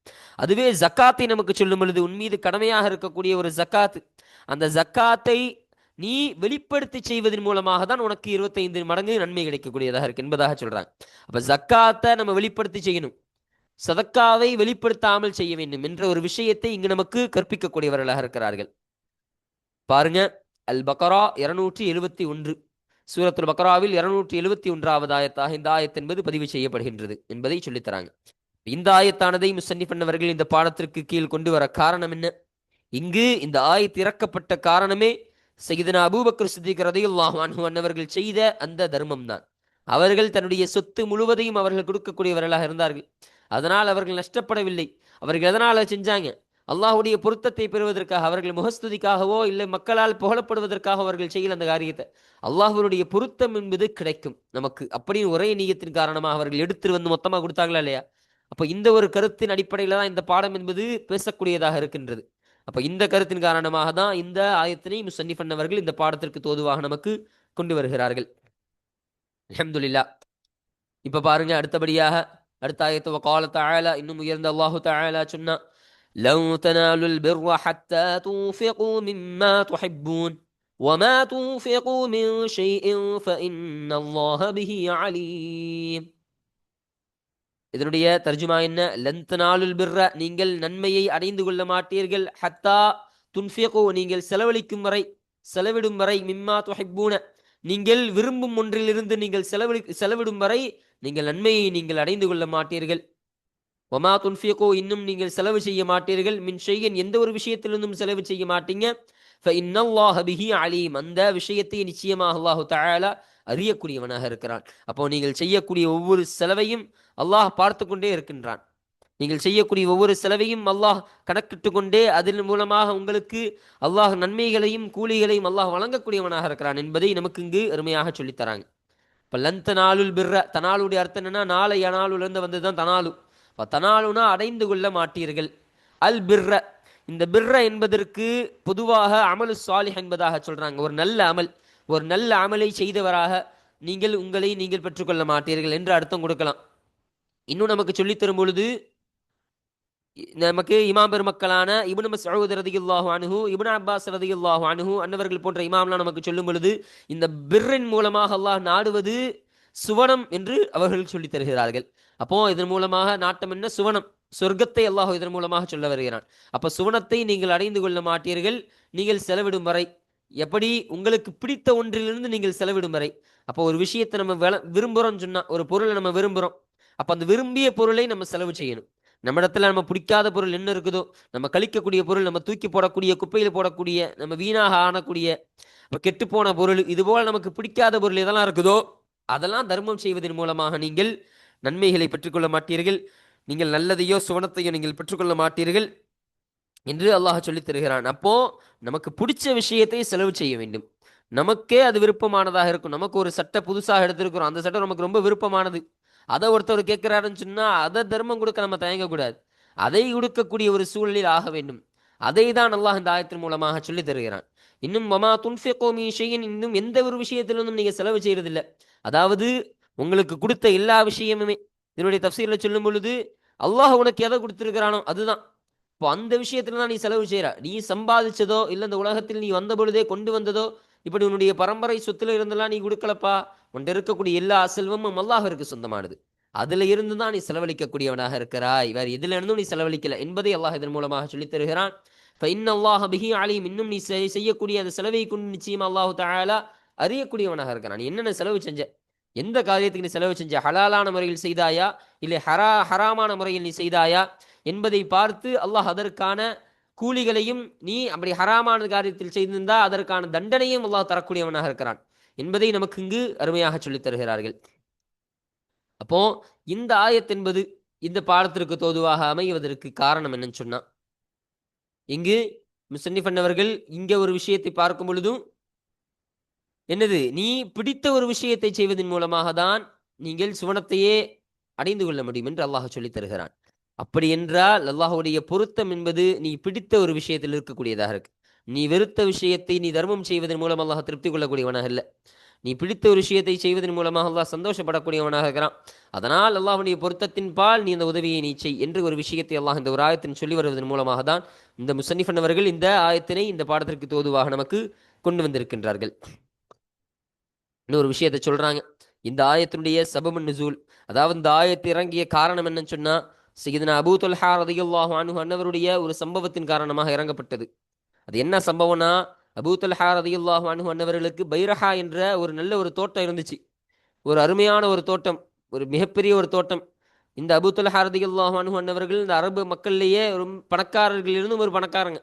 அதுவே ஜக்காத்தை நமக்கு சொல்லும் பொழுது, உன் மீது கடமையாக இருக்கக்கூடிய ஒரு ஜக்காத், அந்த ஜக்காத்தை நீ வெளிப்படுத்தி செய்வதன் மூலமாக தான் உனக்கு 25 மடங்கு நன்மை கிடைக்கக்கூடியதாக இருக்கு என்பதாக சொல்றாங்க. அப்ப ஜக்காத்தை நம்ம வெளிப்படுத்தி செய்யணும், சதக்காவை வெளிப்படுத்தாமல் செய்ய வேண்டும் என்ற ஒரு விஷயத்தை இங்கு நமக்கு கற்பிக்கக்கூடியவர்களாக இருக்கிறார்கள். பாருங்க, அல் பக்ரா 271, சூரத்துல் பக்ராவில் 271வது ஆயத்தாக இந்த ஆயத் என்பது பதிவு செய்யப்படுகின்றது என்பதை சொல்லித்தராங்க. இந்த ஆயத்தானதை முசன்னிஃப் அவர்கள் இந்த பாடத்திற்கு கீழ் கொண்டு வர காரணம் என்ன? இங்கு இந்த ஆயத் இறக்கப்பட்ட காரணமே சையதுனா அபூபக்கர் சித்திக் ரலியல்லாஹு அன்ஹு அன்னவர்கள் செய்த அந்த தர்மம் தான். அவர்கள் தன்னுடைய சொத்து முழுவதையும் அவர்கள் கொடுக்கக்கூடியவர்களாக இருந்தார்கள். அதனால் அவர்கள் நஷ்டப்படவில்லை. அவர்கள் எதனால செஞ்சாங்க? அல்லாஹ்வுடைய பொருத்தத்தை பெறுவதற்காக, அவர்கள் முகஸ்துதிக்காகவோ இல்லை மக்களால் புகழப்படுவதற்காக அவர்கள் செய்யல அந்த காரியத்தை. அல்லாஹ்வுடைய பொருத்தம் என்பது கிடைக்கும் நமக்கு அப்படின்னு ஒரே நீயத்தின் காரணமாக அவர்கள் எடுத்துட்டு வந்து மொத்தமாக கொடுத்தாங்களா இல்லையா? அப்ப இந்த ஒரு கருத்தின் அடிப்படையில் தான் இந்த பாடம் என்பது பேசக்கூடியதாக இருக்கின்றது. அப்ப இந்த கருத்தின் காரணமாக தான் இந்த ஆயத்தினை முசன்னிஃப் அவர்கள் இந்த பாடத்திற்கு தோதுவாக நமக்கு கொண்டு வருகிறார்கள். அல்ஹம்துலில்லாஹ். இப்ப பாருங்க, அடுத்தபடியாக அடுத்த ஆயத்து வகால தஆலா, இன்னும் உயர்ந்த அல்லாஹு தஆலா சொன்னா, லன் தனாலுல் பிர்ர ஹத்தா துன்ஃபிகு மிம்மா துஹிப்பூன் வமா துன்ஃபிகு மின் ஷைஇன் ஃபஇன்னல்லாஹ பிஹி அலீம். இதனுடைய தர்ஜுமா என்ன? லன் தனாலுல் பிர்ர, நீங்கள் நன்மையை அடைந்து கொள்ள மாட்டீர்கள், ஹத்தா துன்ஃபிகு, நீங்கள் செலவழிக்கும் வரை, செலவிடும் வரை, மிம்மா துஹிப்பூன, நீங்கள் விரும்பும் ஒன்றிலிருந்து நீங்கள் செலவிடும் வரை நீங்கள் நன்மையை நீங்கள் அடைந்து கொள்ள மாட்டீர்கள். வமா துன்ஃபிகு, இன்னும் நீங்கள் செலவு செய்ய மாட்டீர்கள், மின் ஷைஇன், எந்த ஒரு விஷயத்திலிருந்தும் செலவு செய்ய மாட்டீங்க, ஃபஇன்னல்லாஹ பிஹி அலீம், அந்த விஷயத்தை நிச்சயமாக அல்லாஹு தஆலா அறியக்கூடியவனாக இருக்கிறான். அப்போ நீங்கள் செய்யக்கூடிய ஒவ்வொரு செலவையும் அல்லாஹ் பார்த்து கொண்டே இருக்கின்றான். நீங்கள் செய்யக்கூடிய ஒவ்வொரு செலவையும் அல்லாஹ் கணக்கிட்டு கொண்டே அதன் மூலமாக உங்களுக்கு அல்லாஹ் நன்மைகளையும் கூலிகளையும் அல்லாஹ் வழங்கக்கூடியவனாக இருக்கிறான் என்பதை நமக்கு இங்கு அருமையாக சொல்லித்தராங்க. இப்போ லன் தனாலுல் பிர்ர, தனாலுடைய அர்த்தம் என்னன்னா நாளை அனாலுலேருந்து வந்து தான் தனாலு. இப்போ தனாலுனா அடைந்து கொள்ள மாட்டீர்கள். அல் பிர்ர, இந்த பிர்ர என்பதற்கு பொதுவாக அமலு சாலிஹ் என்பதாக சொல்றாங்க. ஒரு நல்ல அமல், ஒரு நல்ல அமலை செய்தவராக நீங்கள் உங்களை நீங்கள் பெற்றுக்கொள்ள மாட்டீர்கள் என்று அர்த்தம் கொடுக்கலாம். இன்னும் நமக்கு சொல்லித் தரும் பொழுது நமக்கு இமாம் பெருமக்களான இப்னு மஸ்ஊத் ரலியல்லாஹு அன்ஹு, இப்னு அப்பாஸ் ரலியல்லாஹு அன்ஹு அன்னவர்கள் போன்ற இமாம்லாம் நமக்கு சொல்லும் பொழுது இந்த பிர்ரின் மூலமாக அல்லாஹ் நாடுவது சுவனம் என்று அவர்கள் சொல்லித் தருகிறார்கள். அப்போ இதன் மூலமாக நாட்டம் என்ன? சுவனம், சொர்க்கத்தை அல்லாஹ் இதன் மூலமாக சொல்ல வருகிறான். அப்ப சுவனத்தை நீங்கள் அடைந்து கொள்ள மாட்டீர்கள் நீங்கள் செலவிடும் வரை. எப்படி? உங்களுக்கு பிடித்த ஒன்றிலிருந்து நீங்கள் செலவிடும் வரை. அப்போ ஒரு விஷயத்தை நம்ம விரும்புகிறோம்னு சொன்னா, ஒரு பொருளை நம்ம விரும்புகிறோம், அப்போ அந்த விரும்பிய பொருளை நம்ம செலவு செய்யணும். நம்ம இடத்துல நம்ம பிடிக்காத பொருள் என்ன இருக்குதோ, நம்ம கழிக்கக்கூடிய பொருள், நம்ம தூக்கி போடக்கூடிய, குப்பையில் போடக்கூடிய, நம்ம வீணாக ஆனக்கூடிய கெட்டு போன பொருள், இதுபோல் நமக்கு பிடிக்காத பொருள் எதெல்லாம் இருக்குதோ அதெல்லாம் தர்மம் செய்வதன் மூலமாக நீங்கள் நன்மைகளை பெற்றுக்கொள்ள மாட்டீர்கள், நீங்கள் நல்லதையோ சுவனத்தையோ நீங்கள் பெற்றுக்கொள்ள மாட்டீர்கள் என்று அல்லாஹ் சொல்லித் தருகிறான். அப்போ நமக்கு பிடிச்ச விஷயத்தை செலவு செய்ய வேண்டும். நமக்கே அது விருப்பமானதாக இருக்கும். நமக்கு ஒரு சட்டை புதுசாக எடுத்திருக்கிறோம், அந்த சட்டை நமக்கு ரொம்ப விருப்பமானது, அதை ஒருத்தர் கேட்கிறாருன்னு சொன்னா அதை தர்மம் கொடுக்க நம்ம தயங்கக்கூடாது, அதை கொடுக்கக்கூடிய ஒரு சூழலில் ஆக வேண்டும். அதை தான் அல்லாஹ் இந்த ஆயத்தின் மூலமாக சொல்லி தருகிறான். இன்னும் வமா துன்ஃபிகு மின் ஷைஇன், இன்னும் எந்த ஒரு விஷயத்திலிருந்தும் நீங்க செலவு செய்யறதில்லை. அதாவது உங்களுக்கு கொடுத்த எல்லா விஷயமுமே, இதனுடைய தஃசீர்ல சொல்லும் பொழுது அல்லாஹ் உனக்கு எதை கொடுத்திருக்கிறானோ அதுதான். இப்போ அந்த விஷயத்துல தான் நீ செலவு செய்யற. நீ சம்பாதிச்சதோ இல்லை இந்த உலகத்தில் நீ வந்த பொழுதே கொண்டு வந்ததோ, இப்படி உன்னுடைய பரம்பரை சொத்துல இருந்தெல்லாம் நீ கொடுக்கலப்பா. உன்கிட்ட இருக்கக்கூடிய எல்லா செல்வமும் அல்லாஹ்விற்கு சொந்தமானது, அதுல இருந்து தான் நீ செலவழிக்கக்கூடியவனாக இருக்கிறாய், வேற எதுல இருந்தும் நீ செலவழிக்கல என்பதை அல்லாஹ் இதன் மூலமாக சொல்லித் தருகிறான். ஃபஇன்னல்லாஹ பிஹி அலீம், இன்னும் நீ செய்யக்கூடிய அந்த செலவை கொண்டு நிச்சயம் அல்லாஹு தஆலா அறியக்கூடியவனாக இருக்கிறான். நீ என்னென்ன செலவு செஞ்ச, எந்த காரியத்துக்கு நீ செலவு செஞ்ச, ஹலாலான முறையில் செய்தாயா இல்லை ஹராமான முறையில் நீ செய்தாயா என்பதை பார்த்து அல்லாஹ் அதற்கான கூலிகளையும், நீ அப்படி ஹராமான காரியத்தில் செய்திருந்தா அதற்கான தண்டனையும் அல்லாஹ் தரக்கூடியவனாக இருக்கிறான் என்பதை நமக்கு இங்கு அருமையாக சொல்லித் தருகிறார்கள். அப்போ இந்த ஆயத் என்பது இந்த பாடத்திற்கு தோதுவாக அமைவதற்கு காரணம் என்னன்னு சொன்னா, இங்கு முஸன்னிஃப் அவர்கள் இங்க ஒரு விஷயத்தை பார்க்கும் பொழுதும் என்னது, நீ பிடித்த ஒரு விஷயத்தை செய்வதன் மூலமாக தான் நீங்கள் சுவனத்தையே அடைந்து கொள்ள முடியும் என்று அல்லாஹ் சொல்லித் தருகிறான். அப்படி என்றால் அல்லாஹுடைய பொருத்தம் என்பது நீ பிடித்த ஒரு விஷயத்தில் இருக்கக்கூடியதாக இருக்கு. நீ வெறுத்த விஷயத்தை நீ தர்மம் செய்வதன் மூலம் அல்லாஹ் திருப்தி கொள்ளக்கூடியவனாக இல்லை. நீ பிடித்த ஒரு விஷயத்தை செய்வதன் மூலமாக அல்லாஹ் சந்தோஷப்படக்கூடியவனாக இருக்கிறான். அதனால் அல்லாஹுடைய பொருத்தத்தின் பால் நீ அந்த உதவியை நீ செய் என்று ஒரு விஷயத்தை அல்லாஹ் இந்த ஒரு ஆயத்தின் சொல்லி வருவதன் மூலமாக தான் இந்த முஸன்னிஃப் அவர்கள் இந்த ஆயத்தினை இந்த பாடத்திற்கு தோதுவாக நமக்கு கொண்டு வந்திருக்கின்றார்கள். இன்னொரு விஷயத்தை சொல்றாங்க, இந்த ஆயத்தினுடைய சபபு நுசூல், அதாவது இந்த ஆயத்து இறங்கிய காரணம் என்னன்னு சொன்னா, சையதுனா அபூ துல்ஹா ரலியல்லாஹு அன்ஹு அன்னவருடைய ஒரு சம்பவத்தின் காரணமாக இறங்கப்பட்டது. அது என்ன சம்பவம்னா, அபூ துல்ஹா ரலியல்லாஹு அன்ஹு அன்னவர்களுக்கு பைரஹா என்ற ஒரு நல்ல ஒரு தோட்டம் இருந்துச்சு. ஒரு அருமையான ஒரு தோட்டம், ஒரு மிகப்பெரிய ஒரு தோட்டம். இந்த அபூ துல்ஹா ரலியல்லாஹு அன்ஹு அன்னவர்கள் இந்த அரபு மக்களிலேயே ஒரு பணக்காரர்களிலிருந்தும் ஒரு பணக்காரங்க,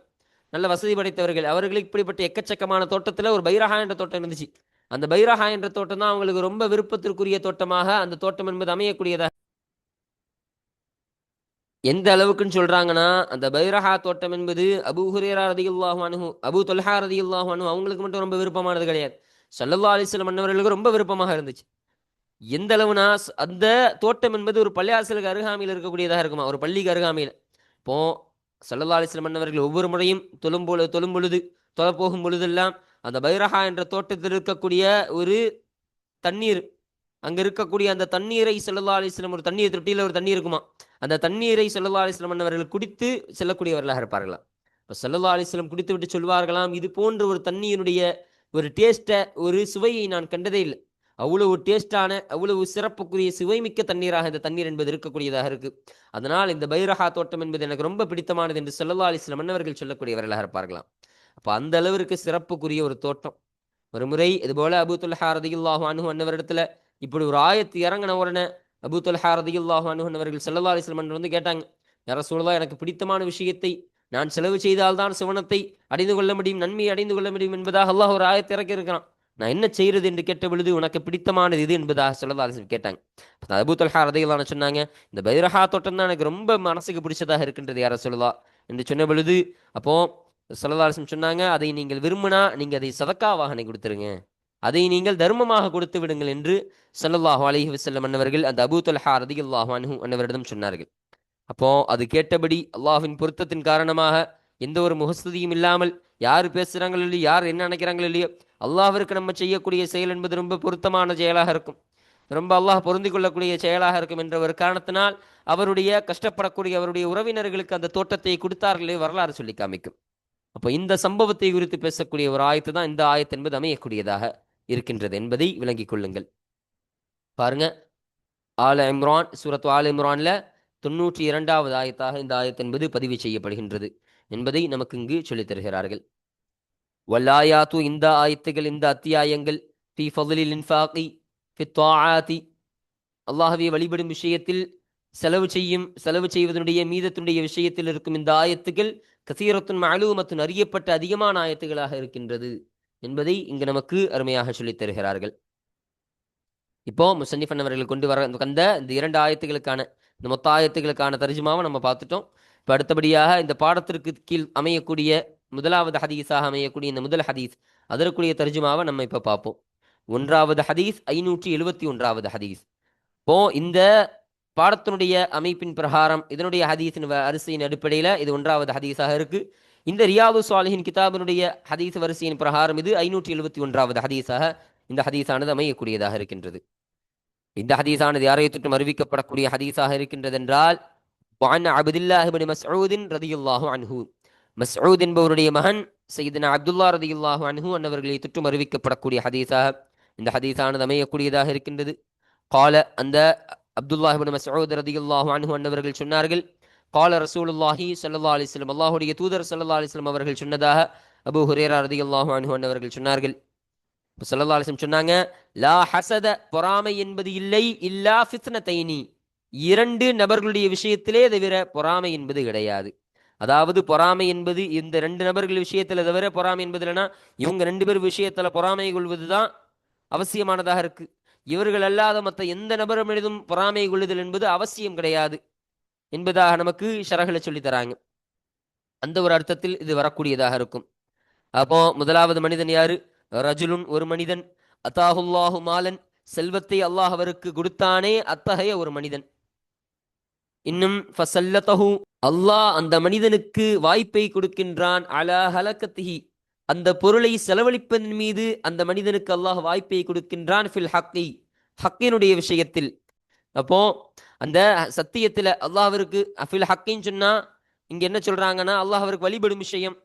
நல்ல வசதி படைத்தவர்கள். அவர்களுக்கு இப்படிப்பட்ட எக்கச்சக்கமான தோட்டத்தில் ஒரு பைரஹா என்ற தோட்டம் இருந்துச்சு. அந்த பைரஹா என்ற தோட்டம் தான் அவங்களுக்கு ரொம்ப விருப்பத்திற்குரிய தோட்டமாக அந்த தோட்டம் என்பது அமையக்கூடியதா. எந்த அளவுக்குன்னு சொல்றாங்கன்னா, அந்த பைரஹா தோட்டம் என்பது அபூ ஹுரைரா ரலியல்லாஹு அன்ஹு, அபூ தொல்ஹா ரலியல்லாஹு அன்ஹு அவங்களுக்கு மட்டும் ரொம்ப விருப்பமானது கிடையாது. ஸல்லல்லாஹு அலைஹி வஸல்லம் அன்னவர்களுக்கு ரொம்ப விருப்பமாக இருந்துச்சு. எந்த அளவுனா, அந்த தோட்டம் என்பது ஒரு பள்ளியாசலுக்கு அருகாமையில் இருக்கக்கூடியதாக இருக்குமா, ஒரு பள்ளிக்கு அருகாமையில். இப்போ ஸல்லல்லாஹு அலைஹி வஸல்லம் அன்னவர்கள் ஒவ்வொரு முறையும் தொழும் பொழுது, தொழப்போகும் பொழுதெல்லாம் அந்த பைரஹா என்ற தோட்டத்தில் இருக்கக்கூடிய ஒரு தண்ணீர், அங்க இருக்கக்கூடிய அந்த தண்ணீரை ஸல்லல்லாஹு அலைஹி வஸல்லம், ஒரு தண்ணீர் தொட்டியில ஒரு தண்ணீர் இருக்குமா, அந்த தண்ணீரை ஸல்லல்லாஹு அலைஹி வஸல்லம் அவர்கள் குடித்து செல்லக்கூடியவர்களாக இருப்பார்களாம். இப்போ ஸல்லல்லாஹு அலைஹி வஸல்லம் குடித்து விட்டு சொல்வார்களாம், இது போன்ற ஒரு தண்ணீருடைய ஒரு டேஸ்ட்டை, ஒரு சுவையை நான் கண்டதே இல்லை. அவ்வளவு டேஸ்டான, அவ்வளவு சிறப்புக்குரிய சுவைமிக்க தண்ணீராக இந்த தண்ணீர் என்பது இருக்கக்கூடியதாக இருக்கு. அதனால் இந்த பைரஹா தோட்டம் என்பது எனக்கு ரொம்ப பிடித்தமானது என்று ஸல்லல்லாஹு அலைஹி வஸல்லம் அவர்கள் சொல்லக்கூடியவர்களாக இருப்பார்களாம். அப்போ அந்த அளவிற்கு சிறப்புக்குரிய ஒரு தோட்டம். ஒரு முறை இதுபோல அபூ துல்ஹா ரலியல்லாஹு அன்ஹு அன்னவரிடத்துல இப்படி ஒரு ஆயத்து இறங்கின உடனே அபூ துல்ஹா ரலியல்லாஹு அன்ஹு அவர்கள் ஸல்லல்லாஹு அலைஹி வஸல்லம் வந்து கேட்டாங்க, யா ரசூலல்லாஹ், எனக்கு பிடித்தமான விஷயத்தை நான் செலவு செய்தால்தான் சிவனத்தை அடைந்து கொள்ள முடியும், நன்மையை அடைந்து கொள்ள முடியும் என்பதாக அல்லாஹ் ஒரு ஆயத்தை இறக்கி இருக்கிறான். நான் என்ன செய்யறது என்று கேட்ட பொழுது, உனக்கு பிடித்தமானது இது என்பதாக ஸல்லல்லாஹு அலைஹி வஸல்லம் கேட்டாங்க. அபூ துல்ஹா ரலியல்லாஹு அன்ஹு சொன்னாங்க, இந்த பைரஹா தோட்டம் தான் எனக்கு ரொம்ப மனசுக்கு பிடிச்சதாக இருக்கின்றது யா ரசூலல்லாஹ் என்று சொன்ன பொழுது, அப்போ ஸல்லல்லாஹு அலைஹி வஸல்லம் சொன்னாங்க, அதை நீங்கள் விரும்பினா நீங்க அதை சதக்காவாக கொடுத்துருங்க, அதை நீங்கள் தர்மமாக கொடுத்து விடுங்கள் என்று ஸல்லல்லாஹு அலைஹி வஸல்லம் அன்னவர்கள் அந்த அபூ துல்ஹா ரலியல்லாஹு அன்ஹு அன்னவரிடம் சொன்னார்கள். அப்போ அது கேட்டபடி அல்லாஹ்வின் பொருத்தத்தின் காரணமாக எந்த ஒரு முகஸ்துதியும் இல்லாமல், யார் பேசுறாங்களோ இல்லையோ, யார் என்ன நினைக்கிறாங்களோ இல்லையோ, அல்லாஹ்விற்கு நம்ம செய்யக்கூடிய செயல் என்பது ரொம்ப பொருத்தமான செயலாக இருக்கும், ரொம்ப அல்லாஹ் பொருந்திக் கொள்ளக்கூடிய செயலாக இருக்கும் என்ற ஒரு காரணத்தினால் அவருடைய கஷ்டப்படக்கூடிய அவருடைய உறவினர்களுக்கு அந்த தோட்டத்தை கொடுத்தார்களே வரலாறு சொல்லி காமிக்கும். அப்போ இந்த சம்பவத்தை குறித்து பேசக்கூடிய ஒரு ஆயத்து தான் இந்த ஆயத்து என்பது அமையக்கூடியதாக இருக்கின்றது என்பதை விளங்கிக் கொள்ளுங்கள். பாருங்க, ஆல இம்ரான், சூரத் ஆல இம்ரான்ல 92வது ஆயத்தாக இந்த ஆயத் என்பது பதிவு செய்யப்படுகின்றது என்பதை நமக்கு இங்கு சொல்லித் தருகிறார்கள். வல்லாயாத்து, இந்த ஆயத்துகள், இந்த அத்தியாயங்கள், ஃபி ஃபضலில் இன்ஃபாகி ஃபி த்வாஆதி, அல்லாஹ்வை வழிபடும் விஷயத்தில் செலவு செய்வதனுடைய மீதத்தினுடைய விஷயத்தில் இருக்கும் இந்த ஆயத்துகள் கசீரத்துன் மஅலூமத்துன், அறியப்பட்ட அதிகமான ஆயத்துகளாக இருக்கின்றது என்பதை இங்கு நமக்கு அருமையாக சொல்லித் தருகிறார்கள். இப்போ முசன்னிஃபன் அவர்கள் கொண்டு வர அந்த இந்த 2 ஆயத்துகளுக்கான, இந்த மொத்த ஆயத்துகளுக்கான தர்ஜுமாவை நம்ம பார்த்துட்டோம். இப்போ அடுத்தபடியாக இந்த பாடத்திற்கு கீழ் அமையக்கூடிய முதலாவது ஹதீஸாக அமையக்கூடிய இந்த முதல் ஹதீஸ், அதற்குரிய தர்ஜுமாவை நம்ம இப்போ பார்ப்போம். 1வது ஹதீஸ், 571வது ஹதீஸ். இப்போ இந்த பாடத்தினுடைய அமைப்பின் பிரகாரம், இதனுடைய ஹதீஸின் வரிசையின் அடிப்படையில் இது 1வது ஹதீஸாக இருக்கு. இந்த ரியாது ஸாலிஹின் கிதாபினுடைய ஹதீஸ் வரிசையின் பிரகாரம் இது 571வது ஹதீஸாக இந்த ஹதீஸானது அமையக்கூடியதாக இருக்கின்றது. இந்த ஹதீஸானது யாரை தொற்றும் அறிவிக்கப்படக்கூடிய ஹதீஸாக இருக்கின்றது என்றால், அப்துல்லாஹ் இப்னு மஸ்ஊத் ரலியல்லாஹு அன்ஹு, மஸ்ஊத் என்பவருடைய மகன் சையதுனா அப்துல்லாஹ் ரலியல்லாஹு அன்ஹு அன்னவர்களை தொற்றும் அறிவிக்கப்படக்கூடிய ஹதீஸாக இந்த ஹதீஸானது அமையக்கூடியதாக இருக்கின்றது. கால, அந்த அப்துல்லாஹ் இப்னு மஸ்ஊத் ரலியல்லாஹு அன்ஹு அன்னவர்கள் சொன்னார்கள், கால ரசூலுல்லாஹி ஸல்லல்லாஹு அலைஹி வஸல்லம், அல்லாஹ்வுடைய தூதர் ஸல்லல்லாஹு அலைஹி வஸல்லம் அவர்கள் சொன்னதாக அபூ ஹுரைரா ரலியல்லாஹு அன்ஹு அன்னவர்கள் சொன்னார்கள். ஸல்லல்லாஹு அலைஹி வஸல்லம் சொன்னாங்க, லா ஹஸத, பொறாமை என்பது இல்லை, இல்லா ஃபித்னதைனி, 2 நபர்களுடைய விஷயத்திலே தவிர பொறாமை என்பது கிடையாது. அதாவது பொறாமை என்பது இந்த 2 நபர்கள் விஷயத்துல தவிர பொறாமை என்பது இல்லைன்னா, இவங்க 2 பேர் விஷயத்துல பொறாமை கொள்வதுதான் அவசியமானதாக இருக்கு. இவர்கள் அல்லாத மற்ற எந்த நபர் மீதும் பொறாமை கொள்ளுதல் என்பது அவசியம் கிடையாது என்பதாக நமக்கு ஷரஹ்ல சொல்லி தராங்க. அந்த ஒரு அர்த்தத்தில் இது வரக்கூடியதாக இருக்கும். அப்போ முதலாவது மனிதன் யாரு? ரஜுலுன், ஒரு மனிதன், அத்தாஹுல்லாஹு மாலன், செல்வத்தை அல்லாஹ் அவருக்கு கொடுத்தானே அத்தகைய ஒரு மனிதன். இன்னும் ஃபஸல்லதஹு, அல்லாஹ் அந்த மனிதனுக்கு வாய்ப்பை கொடுக்கின்றான், அலா ஹலகத்திஹி, அந்த பொருளை செலவழிப்பதன் மீது அந்த மனிதனுக்கு அல்லாஹ் வாய்ப்பை கொடுக்கின்றான், ஃபில் ஹக்கி, ஹக்கினுடைய விஷயத்தில். அப்போ அந்த சத்தியத்தில் அல்லாஹ்விற்கு ஃபில் ஹக்கின்னு சொன்னா இங்க என்ன சொல்றாங்கன்னா, அல்லாஹ் அவருக்கு வழிபடும் விஷயம்,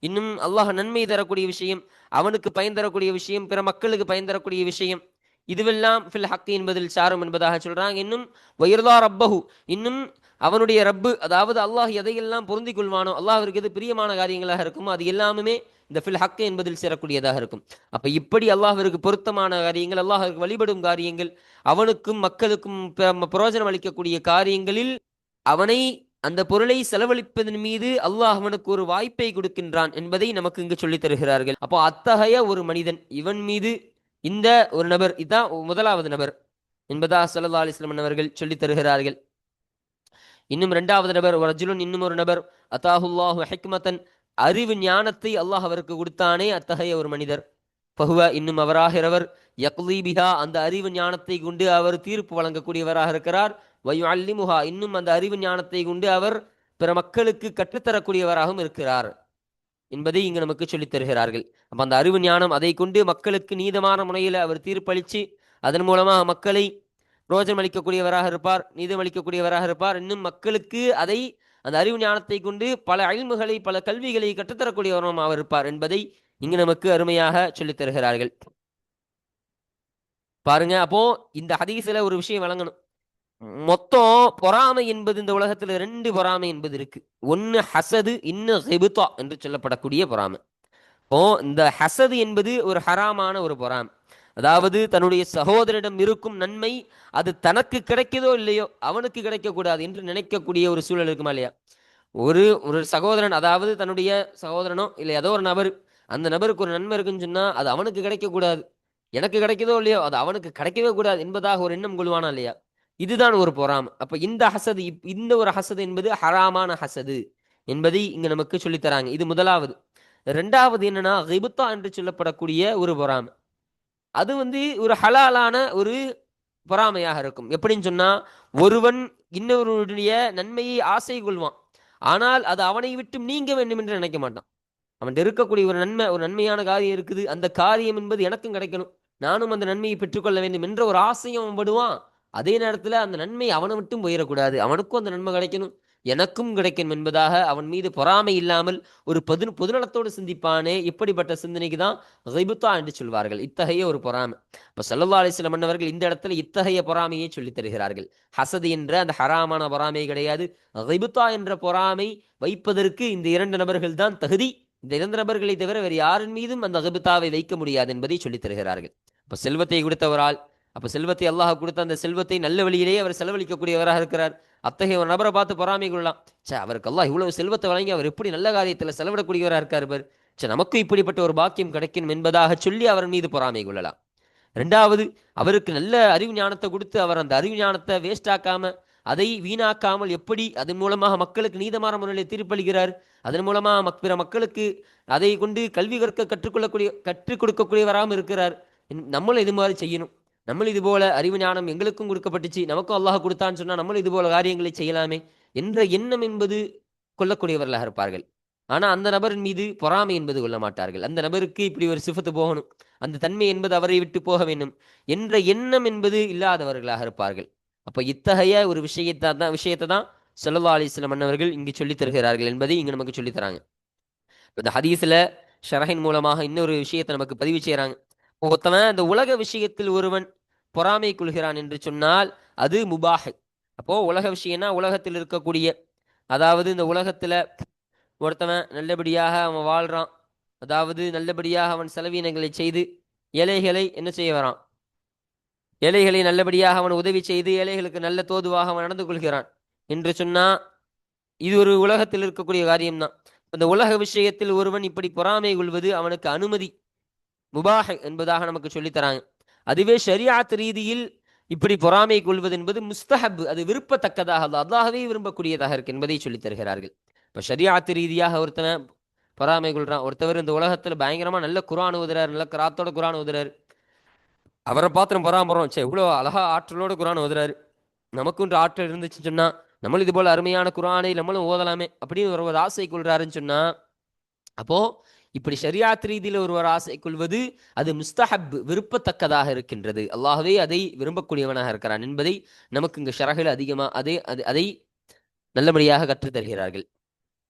இன்னும் அல்லாஹ் நன்மை தரக்கூடிய விஷயம், அவனுக்கு பயன் தரக்கூடிய விஷயம், பிற மக்களுக்கு பயன் தரக்கூடிய விஷயம், இதுவெல்லாம் ஃபில் ஹக் என்பதில் சாரும் என்பதாக சொல்றாங்க. இன்னும் வயிர்லா ரப்பஹு, இன்னும் அவனுடைய ரப்பு, அதாவது அல்லாஹ் எதையெல்லாம் பொருந்திக் கொள்வானோ, அல்லாஹ்விற்கு எது பிரியமான காரியங்களாக இருக்குமோ அது எல்லாமே இந்த ஃபில் ஹக் என்பதில் சேரக்கூடியதாக இருக்கும். அப்ப இப்படி அல்லாஹ்விற்கு பொருத்தமான காரியங்கள், அல்லாஹ்விற்கு வழிபடும் காரியங்கள், அவனுக்கும் மக்களுக்கும் பிரயோஜனம் அளிக்கக்கூடிய காரியங்களில் அவனை அந்த பொருளை செலவழிப்பதன் மீது அல்லாஹ் அவனுக்கு ஒரு வாய்ப்பை கொடுக்கின்றான் என்பதை நமக்கு இங்கு சொல்லித் தருகிறார்கள். அப்போ அத்தகைய ஒரு மனிதன், இவன் மீது இந்த ஒரு நபர், இதான் முதலாவது நபர் என்பதா ஸல்லல்லாஹு அலைஹி வஸல்லம் அவர்கள் சொல்லித் தருகிறார்கள். இன்னும் இரண்டாவது நபர் ரஜுலுன், இன்னும் ஒரு நபர் அத்தாஹுல்லாஹு ஹிக்மத்தன், அறிவு ஞானத்தை அல்லாஹ் அவருக்கு கொடுத்தானே அத்தகைய ஒரு மனிதர். ஃபஹுவ, இன்னும் அவராகிறவர் யக்லி பிஹா, அந்த அறிவு ஞானத்தை கொண்டு அவர் தீர்ப்பு வழங்கக்கூடியவராக இருக்கிறார். வயுஅல்லிமுஹா, இன்னும் அந்த அறிவு ஞானத்தை கொண்டு அவர் பிற மக்களுக்கு கற்றுத்தரக்கூடியவராகவும் இருக்கிறார் என்பதை இங்கு நமக்கு சொல்லித் தருகிறார்கள். அப்ப அந்த அறிவு ஞானம், அதை கொண்டு மக்களுக்கு நீதமான முறையில் அவர் தீர்ப்பளித்து அதன் மூலமாக மக்களை ரோஜனம் அளிக்கக்கூடியவராக இருப்பார், நீதம் அளிக்கக்கூடியவராக இருப்பார். இன்னும் மக்களுக்கு அதை, அந்த அறிவு ஞானத்தை கொண்டு பல அழிமுகளை, பல கல்விகளை கற்றுத்தரக்கூடியவரும் அவர் இருப்பார் என்பதை இங்கு நமக்கு அருமையாக சொல்லித் தருகிறார்கள். பாருங்க, அப்போ இந்த ஹதீஸ்ல ஒரு விஷயம் வழங்கணும். மொத்தம் பொறாமை என்பது இந்த உலகத்துல 2 பொறாமை என்பது இருக்கு. ஒன்னு ஹசது, இன்னும் ஹிபுத்தா என்று சொல்லப்படக்கூடிய பொறாமை. இப்போ இந்த ஹசது என்பது ஒரு ஹராமான ஒரு பொறாமை. அதாவது தன்னுடைய சகோதரிடம் இருக்கும் நன்மை அது தனக்கு கிடைக்குதோ இல்லையோ அவனுக்கு கிடைக்கக்கூடாது என்று நினைக்கக்கூடிய ஒரு சூழல் இருக்குமா இல்லையா? ஒரு ஒரு சகோதரன், அதாவது தன்னுடைய சகோதரனோ இல்லை ஏதோ ஒரு நபர், அந்த நபருக்கு ஒரு நன்மை இருக்குன்னு சொன்னா அது அவனுக்கு கிடைக்கக்கூடாது, எனக்கு கிடைக்குதோ இல்லையோ அது அவனுக்கு கிடைக்கவே கூடாது என்பதாக ஒரு எண்ணம் கொள்வானா இல்லையா? இதுதான் ஒரு பொறாமை. அப்ப இந்த ஹசது, இந்த ஒரு ஹசது என்பது ஹராமான ஹசது என்பதை இங்க நமக்கு சொல்லித்தராங்க. இது முதலாவது. ரெண்டாவது என்னன்னா கிபுத்தா என்று சொல்லப்படக்கூடிய ஒரு பொறாமை. அது ஒரு ஹலாலான ஒரு பொறாமையாக இருக்கும். எப்படின்னு சொன்னா, ஒருவன் இன்னொருடைய நன்மையை ஆசை கொள்வான், ஆனால் அது அவனை விட்டு நீங்க வேண்டும் என்று நினைக்க மாட்டான். அவன் இருக்கக்கூடிய ஒரு நன்மை, ஒரு நன்மையான காரியம் இருக்குது, அந்த காரியம் என்பது எனக்கும் கிடைக்கணும், நானும் அந்த நன்மையை பெற்றுக்கொள்ள வேண்டும் என்ற ஒரு ஆசையும் அவன் படுவான். அதே நேரத்தில் அந்த நன்மை அவனை விட்டும் போயிடக்கூடாது, அவனுக்கும் அந்த நன்மை கிடைக்கணும், எனக்கும் கிடைக்கும் என்பதாக அவன் மீது பொறாமை இல்லாமல் ஒரு பொதுநலத்தோடு சிந்திப்பானே, இப்படிப்பட்ட சிந்தனைக்கு தான் கிபுத்தா என்று சொல்வார்கள். இத்தகைய ஒரு பொறாமை. இப்போ ஸல்லல்லாஹு அலைஹி வஸல்லம் அன்னவர்கள் இந்த இடத்துல இத்தகைய பொறாமையை சொல்லித் தருகிறார்கள். ஹசது என்ற அந்த ஹராமான பொறாமை கிடையாது, கிபுத்தா என்ற பொறாமை வைப்பதற்கு இந்த 2 நபர்கள் தான் தகுதி. இந்த 2 நபர்களை தவிர வேறு யாரின் மீதும் அந்த கிபுத்தாவை வைக்க முடியாது என்பதை சொல்லித் தருகிறார்கள். அப்ப செல்வத்தை கொடுத்த ஒரு ஆள், அப்ப செல்வத்தை அல்லாஹ் கொடுத்த அந்த செல்வத்தை நல்ல வழியிலேயே அவர் செலவழிக்கக்கூடியவராக இருக்கிறார். அத்தகைய ஒரு நபரை பார்த்து பொறாமை கொள்ளலாம். சே, அவருக்கு அல்லாஹ் இவ்வளவு செல்வத்தை வழங்கி அவர் எப்படி நல்ல காரியத்தில் செலவிடக்கூடியவராக இருக்கார் பார், சே நமக்கும் இப்படிப்பட்ட ஒரு பாக்கியம் கிடைக்கும் என்பதாக சொல்லி அவர் மீது பொறாமை கொள்ளலாம். ரெண்டாவது, அவருக்கு நல்ல அறிவு ஞானத்தை கொடுத்து அவர் அந்த அறிவு ஞானத்தை வேஸ்ட் ஆக்காம, அதை வீணாக்காமல் எப்படி அதன் மூலமாக மக்களுக்கு நீதமான முறையில் தீர்ப்பளிக்கிறார், அதன் மூலமாக பிற மக்களுக்கு அதை கொண்டு கல்வி கற்றுக் கொடுக்கக்கூடியவராகவும் இருக்கிறார். நம்மளும் இது மாதிரி செய்யணும், நம்மளும் இது போல அறிவு ஞானம் எங்களுக்கும் கொடுக்கப்பட்டுச்சு, நமக்கும் அல்லாஹ் கொடுத்தான்னு சொன்னா நம்மளும் இது போல காரியங்களை செய்யலாமே என்ற எண்ணம் என்பது கொள்ளக்கூடியவர்களாக இருப்பார்கள். ஆனா அந்த நபரின் மீது பொறாமை என்பது கொள்ள மாட்டார்கள். அந்த நபருக்கு இப்படி ஒரு சிஃபத்து போகணும், அந்த தன்மை என்பது அவரை விட்டு போக வேண்டும் என்ற எண்ணம் என்பது இல்லாதவர்களாக இருப்பார்கள். அப்ப இத்தகைய ஒரு விஷயத்தை தான் ஸல்லல்லாஹு அலைஹி வஸல்லம் அன்னவர்கள் இங்கு சொல்லித் தருகிறார்கள் என்பதை இங்கு நமக்கு சொல்லித் தராங்க. இந்த ஹதீஸ்ல ஷரஹின் மூலமாக இன்னொரு விஷயத்தை நமக்கு பதிவு செய்யறாங்க. ஒருத்தவன் இந்த உலக விஷயத்தில் ஒருவன் பொறாமை கொள்கிறான் என்று சொன்னால் அது முபாஹ். அப்போ உலக விஷயம்னா உலகத்தில் இருக்கக்கூடிய, அதாவது இந்த உலகத்துல ஒருத்தவன் நல்லபடியாக அவன் வாழ்றான், அதாவது நல்லபடியாக அவன் செலவீனங்களை செய்து ஏழைகளை என்ன செய்ய வரான், ஏழைகளை நல்லபடியாக அவன் உதவி செய்து ஏழைகளுக்கு நல்ல தோதுவாக அவன் நடந்து கொள்கிறான் என்று சொன்னா இது ஒரு உலகத்தில் இருக்கக்கூடிய காரியம்தான். அந்த உலக விஷயத்தில் ஒருவன் இப்படி பொறாமை கொள்வது அவனுக்கு அனுமதி, முபாஹ் என்பதாக நமக்கு சொல்லித்தராங்க. அதுவே ஷரியாத் ரீதியில் இப்படி பொறாமை கொள்வது என்பது முஸ்தஹப், அது விருப்பத்தக்கதாக அல்லாஹ்வே விரும்பக்கூடியதாக இருக்கு என்பதை சொல்லித் தருகிறார்கள். இப்போ ஷரியாத் ரீதியாக ஒருத்தவன் பொறாமை கொள்றான், ஒருத்தவர் இந்த உலகத்தில் பயங்கரமா நல்ல குர்ஆன் ஓதுறார், நல்ல கிராத்தோட குர்ஆன் ஓதுறாரு, அவரை பாத்திரம் பொறாமறோம், சே இவ்வளோ அழகா ஆற்றலோட குர்ஆன் ஓதுறாரு, நமக்குன்ற ஆற்றல் இருந்துச்சுன்னு சொன்னா நம்மளும் இது போல அருமையான குர்ஆனை நம்மளும் ஓதலாமே அப்படின்னு ஒருவர் ஆசை கொள்றாருன்னு சொன்னா, அப்போ இப்படி ஷரியாத் ரீதியில் ஒருவர் ஆசை கொள்வது அது முஸ்தஹப், விருப்பத்தக்கதாக இருக்கின்றது, அல்லாஹ்வே அதை விரும்பக்கூடியவனாக இருக்கிறான் என்பதை நமக்கு இங்கு ஷரஹில் அதிகமாக அதை நல்லபடியாக கற்றுத் தருகிறார்கள்.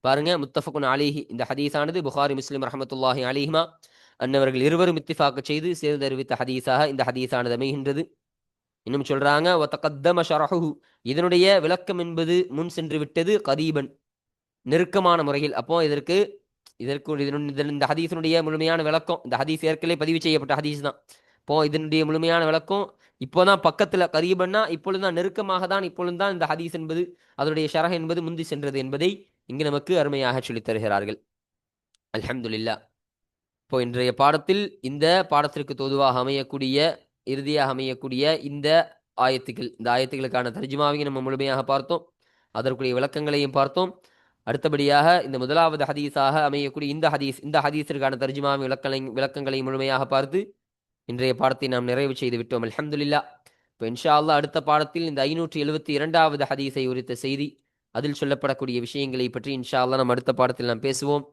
பாருங்க, முத்தஃபகுன் அலைஹி இந்த ஹதீஸானது புகாரி முஸ்லிம் ரஹமத்துல்லாஹி அலைஹிமா அன்னவர்கள் இருவரும் இத்திஃபாக்கு செய்து சேர்ந்து அறிவித்த ஹதீஸாக இந்த ஹதீஸானது அமைகின்றது. இன்னும் சொல்றாங்க, வதகத்தம ஷரஹுஹு, இதனுடைய விளக்கம் என்பது முன் சென்று விட்டது, கரீபன் நெருக்கமான முறையில். அப்போ இதற்கு இதற்கு இந்த ஹதீஸினுடைய முழுமையான விளக்கம், இந்த ஹதீஸ் ஏற்கனவே பதிவு செய்யப்பட்ட ஹதீஸ் தான். இப்போ இதனுடைய முழுமையான விளக்கம் இப்போதான் பக்கத்துல, கரீபன்னா இப்பொழுதுதான், நெருக்கமாக தான் இப்பொழுதுதான் இந்த ஹதீஸ் என்பது, அதனுடைய ஷரஹ் என்பது முந்தி சென்றது என்பதை இங்கு நமக்கு அருமையாக சொல்லித் தருகிறார்கள். அல்ஹம்துலில்லாஹ். இப்போ இன்றைய பாடத்தில் இந்த பாடத்திற்கு தோதுவாக அமையக்கூடிய, இறுதியாக அமையக்கூடிய இந்த ஆயத்துக்கள், இந்த ஆயத்துக்களுக்கான தர்ஜுமாவையும் நம்ம முழுமையாக பார்த்தோம், அதற்குரிய விளக்கங்களையும் பார்த்தோம். அடுத்தபடியாக இந்த முதலாவது ஹதீஸாக அமையக்கூடிய இந்த ஹதீஸிற்கான தர்ஜுமாவின் விளக்கங்களையும் முழுமையாக பார்த்து இன்றைய பாடத்தை நாம் நிறைவு செய்து விட்டோம். அல்ஹம்துலில்லாஹ். இப்போ இன்ஷா அல்லாஹ் அடுத்த பாடத்தில் இந்த 572வது ஹதீஸை உரித்த செய்தி, அதில் சொல்லப்படக்கூடிய விஷயங்களை பற்றி இன்ஷா அல்லாஹ் நம்ம அடுத்த பாடத்தில் நாம் பேசுவோம்.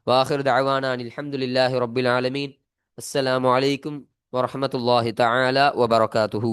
வாஹிர் தஅவானா அனில் ஹம்துலில்லாஹி ரப்பில் ஆலமீன். அஸ்ஸலாமு அலைக்கும் வரஹ்மத்துல்லாஹி தஆலா வபரகாத்துஹு.